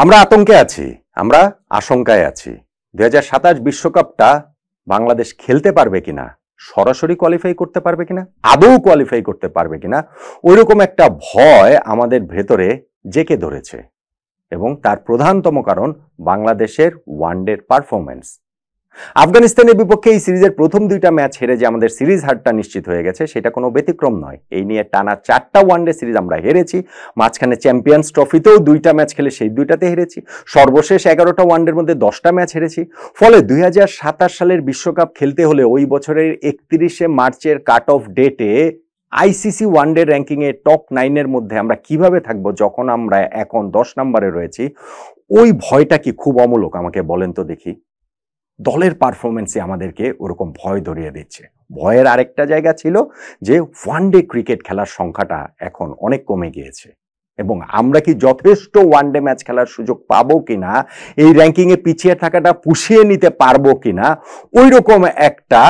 আমরা আতঙ্কে আছি, আমরা আশঙ্কায় আছি। 2027 বিশ্বকাপটা বাংলাদেশ খেলতে পারবে কিনা, সরাসরি কোয়ালিফাই করতে পারবে কিনা, আদৌ কোয়ালিফাই করতে পারবে কিনা, ওইরকম একটা ভয় আমাদের ভেতরে জেঁকে ধরেছে। এবং তার প্রধানতম কারণ বাংলাদেশের ওয়ানডের পারফরমেন্স। আফগানিস্তানের বিপক্ষে এই সিরিজের প্রথম দুইটা ম্যাচ হেরে যে আমাদের সিরিজ হারটা নিশ্চিত হয়ে গেছে, সেটা কোনো ব্যতিক্রম নয়। এই নিয়ে টানা 4টা ওয়ানডে সিরিজ আমরা হেরেছি। মাঝখানে চ্যাম্পিয়ন্স ট্রফিতেও 2টা ম্যাচ খেলে সেই 2টাতে হেরেছি। সর্বশেষ 11টা ওয়ানডের মধ্যে 10টা ম্যাচ হেরেছি। ফলে 2027 সালের বিশ্বকাপ খেলতে হলে ওই বছরের 31শে মার্চের কাট অফ ডেটে আইসিসি ওয়ানডে র্যাঙ্কিংয়ে টপ 9-এর মধ্যে আমরা কিভাবে থাকবো, যখন আমরা এখন 10 নম্বরে রয়েছি। ওই ভয়টা কি খুব অমূলক? আমাকে বলেন তো দেখি। দলের পারফরমেন্সে আমাদেরকে ওরকম ভয় ধরিয়ে দিচ্ছে। ভয়ের আরেকটা জায়গা ছিল যে ওয়ানডে ক্রিকেট খেলার সংখ্যাটা এখন অনেক কমে গিয়েছে এবং আমরা কি যথেষ্ট ওয়ানডে ম্যাচ খেলার সুযোগ পাবো কিনা, এই র্যাঙ্কিংয়ে পিছিয়ে থাকাটা পুষিয়ে নিতে পারবো কিনা, ওই রকম একটা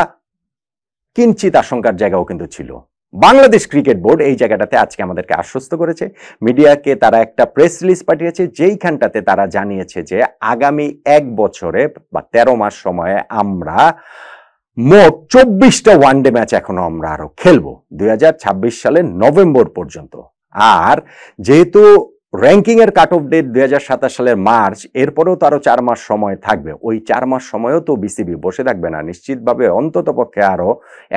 কিঞ্চিত আশঙ্কার জায়গাও কিন্তু ছিল। বাংলাদেশ ক্রিকেট বোর্ড এই জায়গাটাতে আজকে আমাদেরকে আশ্বস্ত করেছে। মিডিয়াকে তারা একটা প্রেস রিলিজ পাঠিয়েছে, যেইখানটাতে তারা জানিয়েছে যে আগামী 1 বছরে বা 13 মাস সময়ে আমরা মোট 24টা ওয়ানডে ম্যাচ এখনো আমরা আরো খেলবো 2026 সালের নভেম্বর পর্যন্ত। আর যেহেতু র্যাঙ্কিং এর কাট অফ ডেট 2027 সালের মার্চ, এরপরেও তো আরো 4 মাস সময় থাকবে। ওই 4 মাস সময়ও তো বিসিবি বসে থাকবে না, নিশ্চিতভাবে অন্তত পক্ষে আরো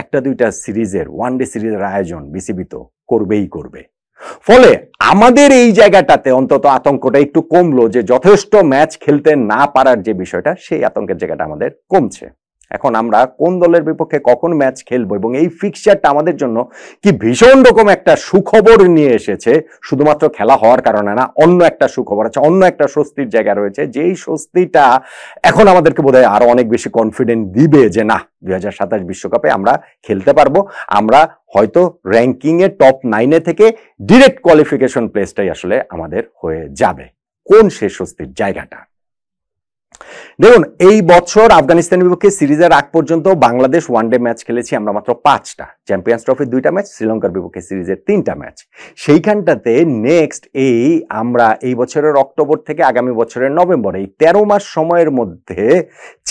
1-2টা সিরিজের ওয়ানডে সিরিজের আয়োজন বিসিবি তো করবেই করবে। ফলে আমাদের এই জায়গাটাতে অন্তত আতঙ্কটা একটু কমলো যে যথেষ্ট ম্যাচ খেলতে না পারার যে বিষয়টা, সেই আতঙ্কের জায়গাটা আমাদের কমছে। এখন আমরা কোন দলের বিপক্ষে কখন ম্যাচ খেলবো এবং এই ফিক্সচারটা আমাদের জন্য কি ভীষণ রকম একটা সুখবর নিয়ে এসেছে। শুধুমাত্র খেলা হওয়ার কারণে না, অন্য একটা সুখবর আছে, অন্য একটা স্বস্তির জায়গা রয়েছে, যেই স্বস্তিটা এখন আমাদেরকে বোধহয় আরো অনেক বেশি কনফিডেন্ট দিবে যে না, 2027 বিশ্বকাপে আমরা খেলতে পারবো। আমরা হয়তো র্যাঙ্কিং এ টপ 9-এ থেকে ডিরেক্ট কোয়ালিফিকেশন প্লেসটাই আসলে আমাদের হয়ে যাবে। কোন সেই স্বস্তির জায়গাটা? দেখুন, এই বছর আফগানিস্তানের বিপক্ষে সিরিজের আগ পর্যন্ত বাংলাদেশ ওয়ানডে ম্যাচ খেলেছি আমরা মাত্র 5টা, চ্যাম্পিয়ন্স ট্রফির 2টা ম্যাচ, শ্রীলঙ্কার বিপক্ষে সিরিজের 3টা ম্যাচ। সেইখানটাতে নেক্সট আমরা এই বছরের অক্টোবর থেকে আগামী বছরের নভেম্বর, এই 13 মাস সময়ের মধ্যে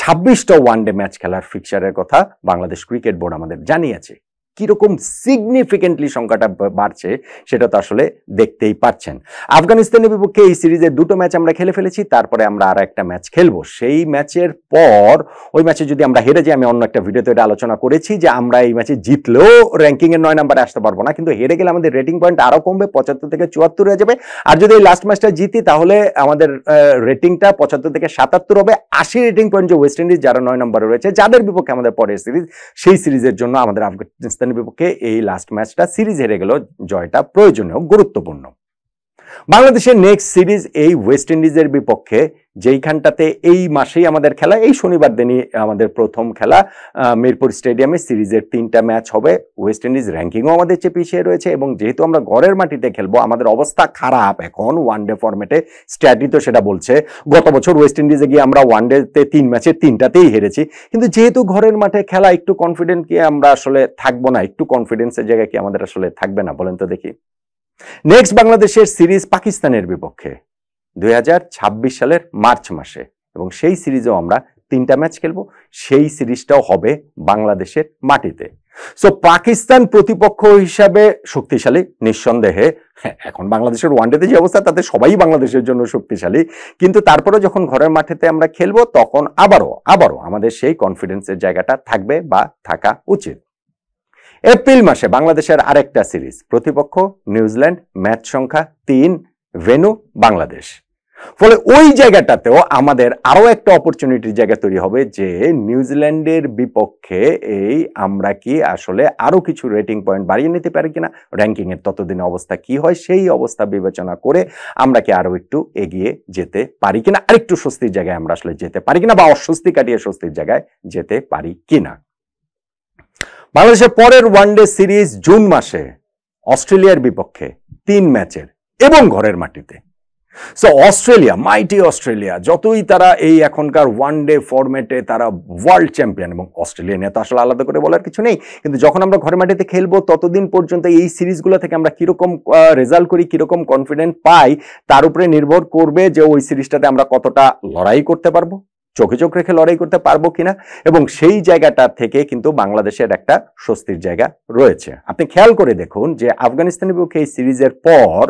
26টা ওয়ানডে ম্যাচ খেলার ফিক্সারের কথা বাংলাদেশ ক্রিকেট বোর্ড আমাদের জানিয়েছে। কিরকম সিগনিফিকেন্টলি সংখ্যাটা বাড়ছে সেটা তো আসলে দেখতেই পাচ্ছেন। আফগানিস্তানের বিপক্ষে এই সিরিজের 2টো ম্যাচ আমরা খেলে ফেলেছি, তারপরে আমরা আর একটা ম্যাচ খেলবো। সেই ম্যাচের পর ওই ম্যাচে যদি আমরা হেরে যাই, আমি অন্য একটা ভিডিওতে এটা আলোচনা করেছি যে আমরা এই ম্যাচে জিতলেও র্যাঙ্কিং এর 9 নম্বরে আসতে পারবো না, কিন্তু হেরে গেলে আমাদের রেটিং পয়েন্ট আরো কমবে, 75 থেকে 74 হয়ে যাবে। আর যদি এই লাস্ট ম্যাচটা জিতি, তাহলে আমাদের রেটিংটা 75 থেকে 77 হবে। 80 রেটিং পয়েন্ট যে ওয়েস্ট ইন্ডিজ যারা 9 নম্বরে রয়েছে, যাদের বিপক্ষে আমাদের পরের সিরিজ, সেই সিরিজের জন্য আমাদের আফগানিস্তানের বিপক্ষে এই লাস্ট ম্যাচটা সিরিজ হেরে গেল, জয়টা প্রয়োজনীয়, গুরুত্বপূর্ণ। বাংলাদেশের নেক্সট সিরিজ এই ওয়েস্ট ইন্ডিজের বিপক্ষে, যেইখানটাতে এই মাসেই আমাদের খেলা, এই শনিবার দিনই আমাদের প্রথম খেলা মিরপুর স্টেডিয়ামে। সিরিজের 3টা ম্যাচ হবে। ওয়েস্ট ইন্ডিজ র্যাঙ্কিংও আমাদের চেয়ে পিছিয়ে রয়েছে এবং যেহেতু আমরা ঘরের মাটিতে খেলবো, আমাদের অবস্থা খারাপ এখন ওয়ানডে ফরম্যাটে। স্ট্র্যাটি তো সেটা বলছে। গত বছর ওয়েস্ট ইন্ডিজে গিয়ে আমরা ওয়ানডেতে 3 ম্যাচের 3টাতেই হেরেছি, কিন্তু যেহেতু ঘরের মাঠে খেলা, একটু কনফিডেন্ট কি আমরা আসলে থাকবো না? একটু কনফিডেন্সের জায়গায় কি আমাদের আসলে থাকবে না? বলেন তো দেখি। নেক্সট বাংলাদেশের সিরিজ পাকিস্তানের বিপক্ষে 2026 সালের মার্চ মাসে, এবং সেই সিরিজেও আমরা 3টা ম্যাচ খেলবো। সেই সিরিজটাও হবে বাংলাদেশের মাটিতে। সো পাকিস্তান প্রতিপক্ষ হিসাবে শক্তিশালী নিঃসন্দেহে। এখন বাংলাদেশের ওয়ানডেতে যে অবস্থা, তাতে সবাই বাংলাদেশের জন্য শক্তিশালী, কিন্তু তারপরে যখন ঘরের মাঠেতে আমরা খেলবো, তখন আবারও আমাদের সেই কনফিডেন্সের জায়গাটা থাকবে বা থাকা উচিত। এপ্রিল মাসে বাংলাদেশের আরেকটা সিরিজ, প্রতিপক্ষ নিউজিল্যান্ড, ম্যাচ সংখ্যা 3, ভেন্যু বাংলাদেশ। ফলে ওই জায়গাটাতেও আমাদের আরো একটা অপরচুনিটির জায়গা তৈরি হবে যে নিউজিল্যান্ডের বিপক্ষে আমরা কি আসলে আরো কিছু রেটিং পয়েন্ট বাড়িয়ে নিতে পারি কিনা, র্যাঙ্কিং এর ততদিনে অবস্থা কি হয়, সেই অবস্থা বিবেচনা করে আমরা কি আরো একটু এগিয়ে যেতে পারি কিনা, আরেকটু স্বস্তির জায়গায় আমরা আসলে যেতে পারি কিনা, বা অস্বস্তি কাটিয়ে স্বস্তির জায়গায় যেতে পারি কিনা। বাংলাদেশের পরের ওয়ানডে সিরিজ জুন মাসে অস্ট্রেলিয়ার বিপক্ষে 3 ম্যাচের এবং ঘরের মাটিতে। সো অস্ট্রেলিয়া, মাইটি অস্ট্রেলিয়া, যতই তারা এই এখনকার ওয়ানডে ফরম্যাটে তারা ওয়ার্ল্ড চ্যাম্পিয়ন, এবং অস্ট্রেলিয়া নিয়ে তো আসলে আলাদা করে বলার কিছু নেই, কিন্তু যখন আমরা ঘরের মাটিতে খেলবো ততদিন পর্যন্ত এই সিরিজগুলো থেকে আমরা কিরকম রেজাল্ট করি, কিরকম কনফিডেন্ট পাই, তার উপরে নির্ভর করবে যে ওই সিরিজটাতে আমরা কতটা লড়াই করতে পারবো, চোখে চোখ রেখে লড়াই করতে পারবো কিনা, এবং সেই জায়গাটা থেকে কিন্তু বাংলাদেশের একটা স্বস্তির জায়গা রয়েছে। আপনি খেয়াল করে দেখুন যে আফগানিস্তানের বিপক্ষে এই সিরিজের পর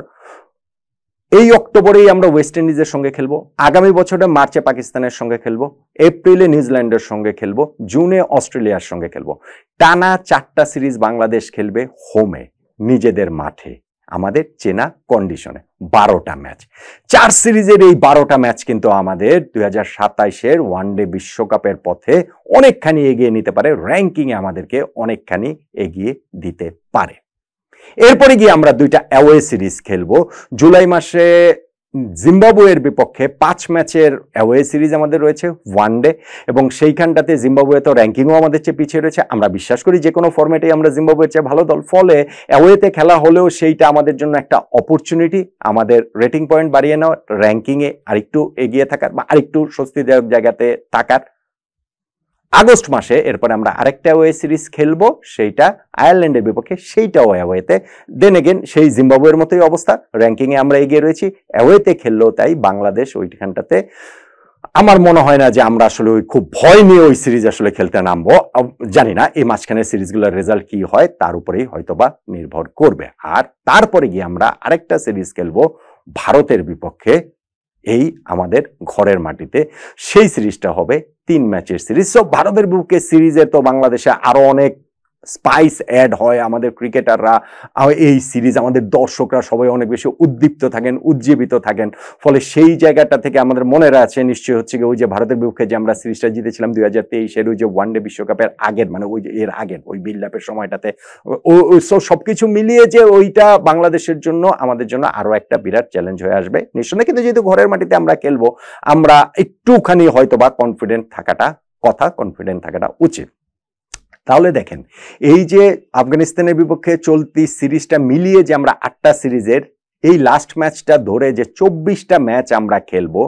এই অক্টোবরেই আমরা ওয়েস্ট ইন্ডিজের সঙ্গে খেলবো, আগামী বছরে মার্চে পাকিস্তানের সঙ্গে খেলবো, এপ্রিলে নিউজিল্যান্ডের সঙ্গে খেলবো, জুনে অস্ট্রেলিয়ার সঙ্গে খেলবো। টানা 4টা সিরিজ বাংলাদেশ খেলবে হোমে, নিজেদের মাঠে, আমাদের চেনা কন্ডিশনে। 12টা ম্যাচ, 4 সিরিজের এই 12টা ম্যাচ কিন্তু আমাদের 2027-এর ওয়ানডে বিশ্বকাপের পথে অনেকখানি এগিয়ে নিতে পারে, র্যাঙ্কিংয়ে আমাদেরকে অনেকখানি এগিয়ে দিতে পারে। এরপরে গিয়ে আমরা 2টা অ্যাওয়ে সিরিজ খেলবো। জুলাই মাসে জিম্বাবুয়ের বিপক্ষে 5 ম্যাচের অ্যাওয়ে সিরিজ আমাদের রয়েছে ওয়ানডে, এবং সেইখানটাতে জিম্বাবুয়ে তো র্যাঙ্কিংও আমাদের চেয়ে পিছিয়ে রয়েছে। আমরা বিশ্বাস করি যে কোনো ফরম্যাটেই আমরা জিম্বাবুয়ের চেয়ে ভালো দল, ফলে অ্যাওয়েতে খেলা হলেও সেইটা আমাদের জন্য একটা অপরচুনিটি, আমাদের রেটিং পয়েন্ট বাড়িয়ে নেওয়ার, র্যাঙ্কিংয়ে আরেকটু এগিয়ে থাকার বা আরেকটু স্বস্তিদায়ক জায়গাতে থাকার। আগস্ট মাসে এরপরে আমরা আরেকটা অ্যাওয়ে সিরিজ খেলবো, সেইটা আয়ারল্যান্ডের বিপক্ষে, সেইটাও অ্যাওয়েতে। দেন এগেন সেই জিম্বাবুয়ের মতোই অবস্থা, র্যাঙ্কিংয়ে আমরা এগিয়ে রয়েছি, অ্যাওয়েতে খেললেও তাই। বাংলাদেশ ওইখানটাতে আমার মনে হয় না যে আমরা আসলে ওই খুব ভয় নিয়ে ওই সিরিজ আসলে খেলতে নামবো। জানি না এই মাঝখানের সিরিজগুলোর রেজাল্ট কি হয়, তার উপরেই হয়তোবা নির্ভর করবে। আর তারপরে গিয়ে আমরা আরেকটা সিরিজ খেলবো ভারতের বিপক্ষে, এই আমাদের ঘরের মাটিতে। সেই সিরিজটা হবে 3 ম্যাচের সিরিজ। সো ভারতের বিপক্ষে সিরিজে তো বাংলাদেশে আরো অনেক স্পাইস অ্যাড হয়, আমাদের ক্রিকেটাররা এই সিরিজ, আমাদের দর্শকরা সবাই অনেক বেশি উদ্দীপ্ত থাকেন, উজ্জীবিত থাকেন, ফলে সেই জায়গাটা থেকে আমাদের মনে আছে নিশ্চয়ই হচ্ছে ওই যে ভারতের বিপক্ষে যে আমরা সিরিজটা জিতেছিলাম 2023-এর ওই যে ওয়ানডে বিশ্বকাপের আগের, মানে ওই যে এর আগের ওই বিল্ড আপের সময়টাতে, সবকিছু মিলিয়ে যে ওইটা বাংলাদেশের জন্য, আমাদের জন্য আরো একটা বিরাট চ্যালেঞ্জ হয়ে আসবে নিশ্চয়ই। কিন্তু যেহেতু ঘরের মাটিতে আমরা খেলবো, আমরা একটুখানি হয়তো বা কনফিডেন্ট থাকাটা উচিত। তাহলে দেখেন, এই যে আফগানিস্তানের বিপক্ষে চলতি সিরিজটা মিলিয়ে যে আমরা 8টা সিরিজের এই লাস্ট ম্যাচটা ধরে যে 24টা ম্যাচ আমরা খেলবো,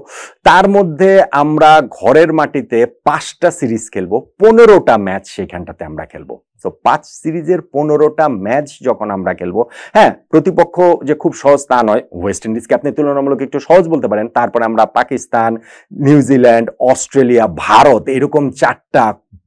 তার মধ্যে আমরা ঘরের মাটিতে 5টা সিরিজ খেলবো, 15টা ম্যাচ সেখানটাতে আমরা খেলবো। তো 5 সিরিজের 15টা ম্যাচ যখন আমরা খেলবো, হ্যাঁ প্রতিপক্ষ যে খুব সহজ তা নয়, ওয়েস্ট ইন্ডিজকে আপনি তুলনামূলক একটু সহজ বলতে পারেন, তারপরে আমরা পাকিস্তান, নিউজিল্যান্ড, অস্ট্রেলিয়া, ভারত, এরকম 4টা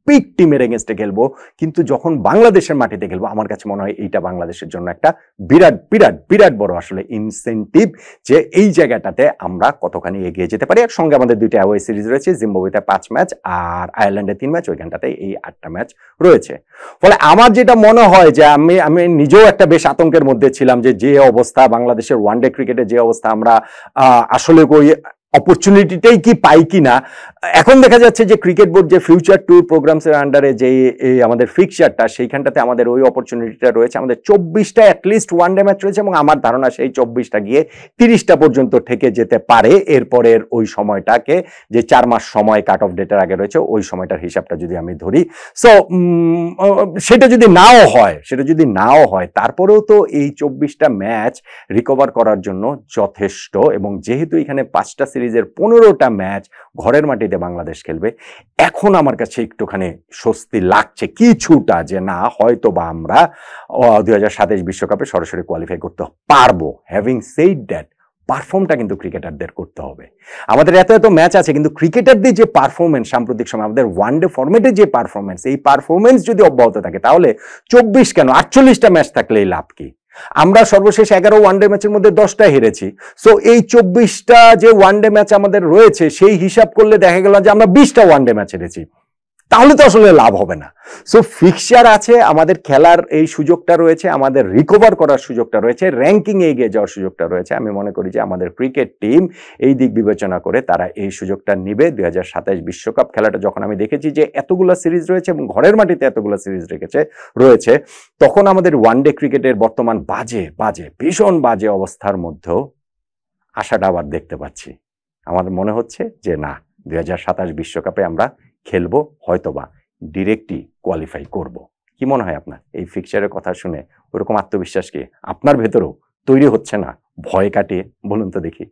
বিগ টিমের এগেনস্টে খেলবো। কিন্তু যখন বাংলাদেশের মাটিতে খেলবো, আমার কাছে মনে হয় এইটা বাংলাদেশের জন্য একটা বিরাট বিরাট বিরাট বড় আসলে ইনসেনটিভ, যে এই জায়গাটাতে আমরা কতখানি এগিয়ে যেতে পারি। আর সঙ্গে আমাদের 2টা অ্যাওয়ে সিরিজ রয়েছে, জিম্বাবুয়েতে 5 ম্যাচ আর আয়ারল্যান্ডে 3 ম্যাচ, ওইখানটাতে এই 8টা ম্যাচ রয়েছে। ফলে আমার যেটা মনে হয় যে আমি নিজেও একটা বেশ আতঙ্কের মধ্যে ছিলাম যে অবস্থা বাংলাদেশের ওয়ানডে ক্রিকেটের, যে অবস্থা আমরা আসলে ওই অপরচুনিটিটাই কি পাই কিনা। এখন দেখা যাচ্ছে যে ক্রিকেট বোর্ড যে ফিউচার ট্যুর প্রোগ্রামস এর আন্ডারে যে আমাদের ফিক্সারটা, সেইখানটাতে আমাদের ওই অপরচুনিটিটা রয়েছে। আমাদের 24টা অ্যাটলিস্ট ওয়ানডে ম্যাচ রয়েছে, এবং আমার ধারণা সেই 24টা গিয়ে 30টা পর্যন্ত থেকে যেতে পারে। এরপরের ওই সময়টাকে, যে 4 মাস সময় কাট অফ ডেটের আগে রয়েছে, ওই সময়টার হিসাবটা যদি আমি ধরি, সো সেটা যদি নাও হয় তারপরেও তো এই 24টা ম্যাচ রিকভার করার জন্য যথেষ্ট। এবং যেহেতু এখানে 5টা সিরিজের 15টা ম্যাচ ঘরের মাটিতে বাংলাদেশ খেলবে, এখন আমার কাছে একটুখানি স্বস্তি লাগছে কিছুটা, যে না হয়তো বা আমরা 2027 বিশ্বকাপে সরাসরি কোয়ালিফাই করতে পারবো। হ্যাভিং সেইড দ্যাট, পারফর্মটা কিন্তু ক্রিকেটারদের করতে হবে। আমাদের এত এত ম্যাচ আছে, কিন্তু ক্রিকেটারদের যে পারফরমেন্স সাম্প্রতিক সময়, আমাদের ওয়ানডে ফরম্যাটের যে পারফরমেন্স, এই পারফরমেন্স যদি অব্যাহত থাকে, তাহলে 24 কেন 48টা ম্যাচ থাকলেই লাভ কি? আমরা সর্বশেষ 11 ওয়ানডে ম্যাচের মধ্যে 10টা হেরেছি। সো এই 24টা যে ওয়ানডে ম্যাচ আমাদের রয়েছে, সেই হিসাব করলে দেখা গেল যে আমরা 20টা ওয়ানডে ম্যাচ হেরেছি, তাহলে তো আসলে লাভ হবে না। সো ফিক্সচার আছে, আমাদের খেলার এই সুযোগটা রয়েছে, আমাদের রিকভার করার সুযোগটা রয়েছে, র্যাঙ্কিং এ এগিয়ে যাওয়ার সুযোগটা রয়েছে। আমি মনে করি যে আমাদের ক্রিকেট টিম এই দিক বিবেচনা করে তারা এই সুযোগটা নিবে। 2027 বিশ্বকাপ খেলাটা যখন আমি দেখেছি যে এতগুলো সিরিজ রয়েছে এবং ঘরের মাটিতে এতগুলো সিরিজ রয়েছে, তখন আমাদের ওয়ানডে ক্রিকেটের বর্তমান ভীষণ বাজে অবস্থার মধ্যেও আশাটা আবার দেখতে পাচ্ছি। আমার মনে হচ্ছে যে না, 2027 বিশ্বকাপে আমরা খেলবো, হয়তোবা ডিরেক্টলি কোয়ালিফাই করব। কি মনে হয় আপনার এই ফিক্সারের কথা শুনে? ওরকম আত্মবিশ্বাস কি আপনার ভেতরেও তৈরি হচ্ছে না? ভয় কাটিয়ে বলুন তো দেখি।